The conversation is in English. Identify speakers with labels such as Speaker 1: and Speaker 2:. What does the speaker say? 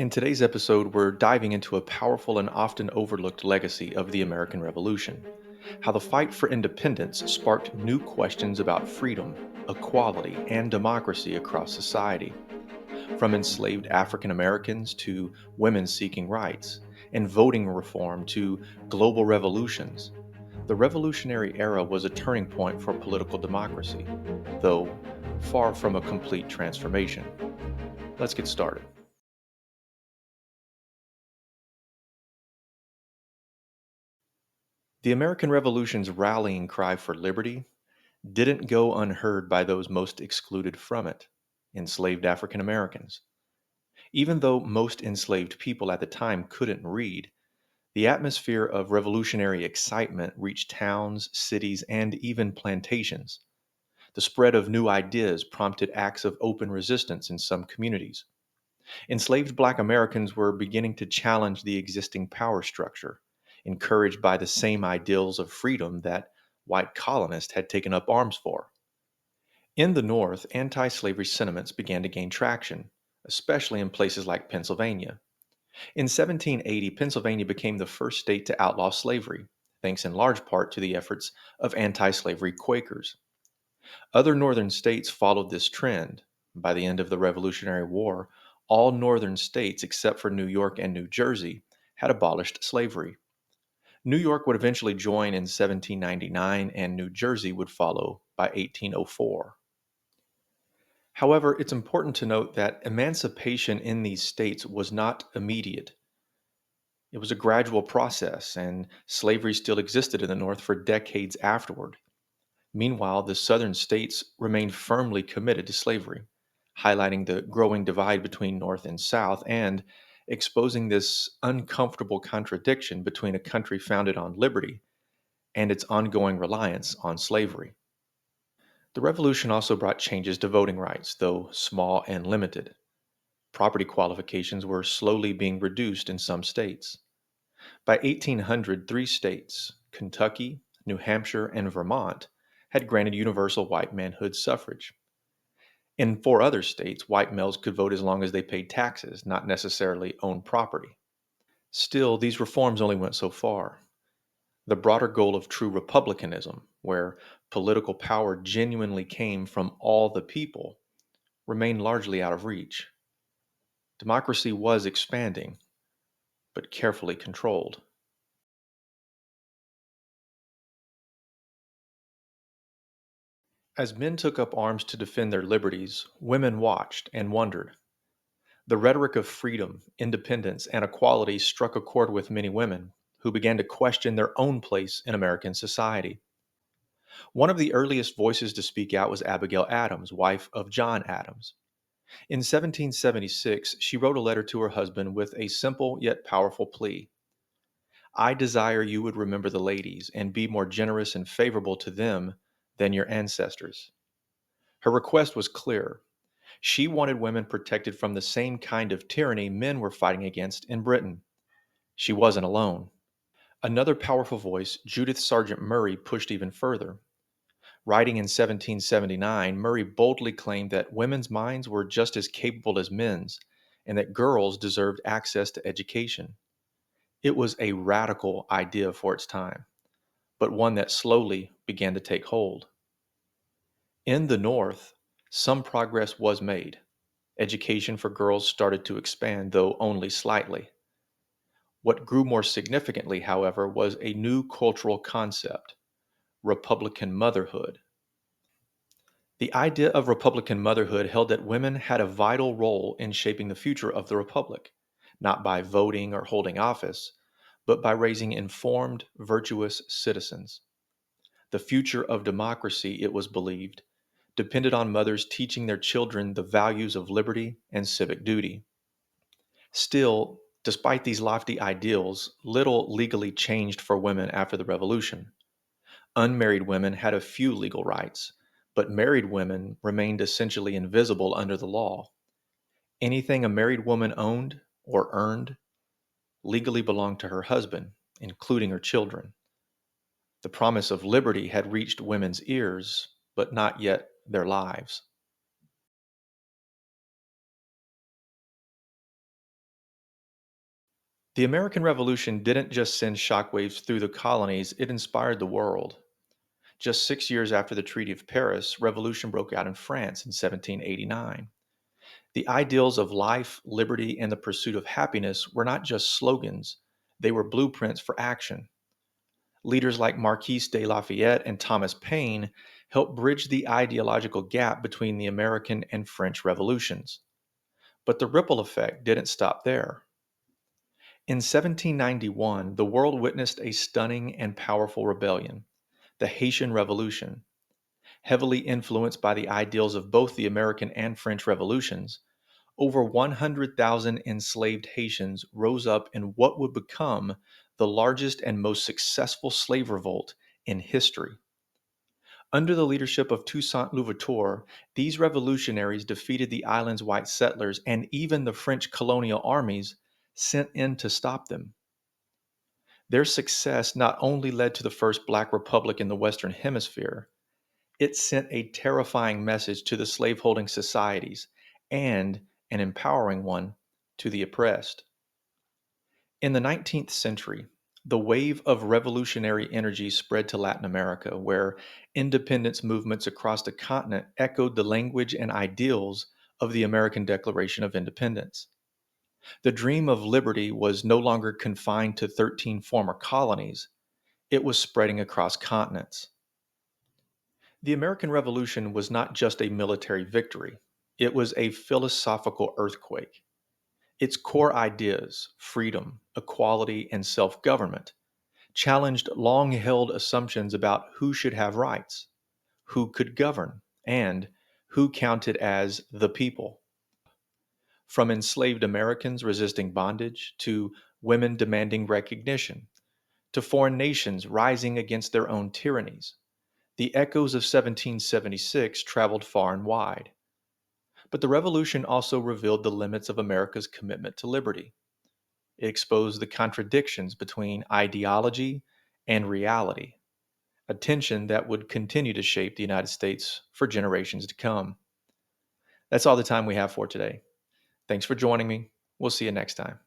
Speaker 1: In today's episode, we're diving into a powerful and often overlooked legacy of the American Revolution, how the fight for independence sparked new questions about freedom, equality, and democracy across society. From enslaved African Americans to women seeking rights, and voting reform to global revolutions, the Revolutionary Era was a turning point for political democracy, though far from a complete transformation. Let's get started. The American Revolution's rallying cry for liberty didn't go unheard by those most excluded from it, enslaved African Americans. Even though most enslaved people at the time couldn't read, the atmosphere of revolutionary excitement reached towns, cities, and even plantations. The spread of new ideas prompted acts of open resistance in some communities. Enslaved Black Americans were beginning to challenge the existing power structure, encouraged by the same ideals of freedom that white colonists had taken up arms for. In the North, anti slavery sentiments began to gain traction, especially in places like Pennsylvania. In 1780, Pennsylvania became the first state to outlaw slavery, thanks in large part to the efforts of anti slavery Quakers. Other northern states followed this trend. By the end of the Revolutionary War, all northern states except for New York and New Jersey had abolished slavery. New York would eventually join in 1799, and New Jersey would follow by 1804. However, it's important to note that emancipation in these states was not immediate. It was a gradual process, and slavery still existed in the North for decades afterward. Meanwhile, the Southern states remained firmly committed to slavery, highlighting the growing divide between North and South and exposing this uncomfortable contradiction between a country founded on liberty and its ongoing reliance on slavery. The Revolution also brought changes to voting rights, though small and limited. Property qualifications were slowly being reduced in some states. By 1800, three states, Kentucky, New Hampshire, and Vermont, had granted universal white manhood suffrage. In four other states, white males could vote as long as they paid taxes, not necessarily owned property. Still, these reforms only went so far. The broader goal of true republicanism, where political power genuinely came from all the people, remained largely out of reach. Democracy was expanding, but carefully controlled. As men took up arms to defend their liberties, women watched and wondered. The rhetoric of freedom, independence, and equality struck a chord with many women who began to question their own place in American society. One of the earliest voices to speak out was Abigail Adams, wife of John Adams. In 1776, she wrote a letter to her husband with a simple yet powerful plea. I desire you would remember the ladies and be more generous and favorable to them than your ancestors. Her request was clear. She wanted women protected from the same kind of tyranny men were fighting against in Britain. She wasn't alone. Another powerful voice, Judith Sargent Murray, pushed even further. Writing in 1779, Murray boldly claimed that women's minds were just as capable as men's and that girls deserved access to education. It was a radical idea for its time, but one that slowly began to take hold. In the North, some progress was made. Education for girls started to expand, though only slightly. What grew more significantly, however, was a new cultural concept: Republican motherhood. The idea of Republican motherhood held that women had a vital role in shaping the future of the Republic, not by voting or holding office, but by raising informed, virtuous citizens. The future of democracy, it was believed, depended on mothers teaching their children the values of liberty and civic duty. Still, despite these lofty ideals, little legally changed for women after the Revolution. Unmarried women had a few legal rights, but married women remained essentially invisible under the law. Anything a married woman owned or earned legally belonged to her husband, including her children. The promise of liberty had reached women's ears, but not yet their lives. The American Revolution didn't just send shockwaves through the colonies, it inspired the world. Just 6 years after the Treaty of Paris, revolution broke out in France in 1789. The ideals of life, liberty, and the pursuit of happiness were not just slogans, they were blueprints for action. Leaders like Marquis de Lafayette and Thomas Paine helped bridge the ideological gap between the American and French revolutions. But the ripple effect didn't stop there. In 1791, the world witnessed a stunning and powerful rebellion, the Haitian Revolution. Heavily influenced by the ideals of both the American and French revolutions, over 100,000 enslaved Haitians rose up in what would become the largest and most successful slave revolt in history. Under the leadership of Toussaint Louverture, these revolutionaries defeated the island's white settlers and even the French colonial armies sent in to stop them. Their success not only led to the first Black Republic in the Western Hemisphere, it sent a terrifying message to the slaveholding societies and an empowering one to the oppressed. In the 19th century, the wave of revolutionary energy spread to Latin America, where independence movements across the continent echoed the language and ideals of the American Declaration of Independence. The dream of liberty was no longer confined to 13 former colonies, it was spreading across continents. The American Revolution was not just a military victory, it was a philosophical earthquake. Its core ideas, freedom, equality, and self government, challenged long held assumptions about who should have rights, who could govern, and who counted as the people. From enslaved Americans resisting bondage to women demanding recognition, to foreign nations rising against their own tyrannies, the echoes of 1776 traveled far and wide. But the revolution also revealed the limits of America's commitment to liberty. It exposed the contradictions between ideology and reality, a tension that would continue to shape the United States for generations to come. That's all the time we have for today. Thanks for joining me. We'll see you next time.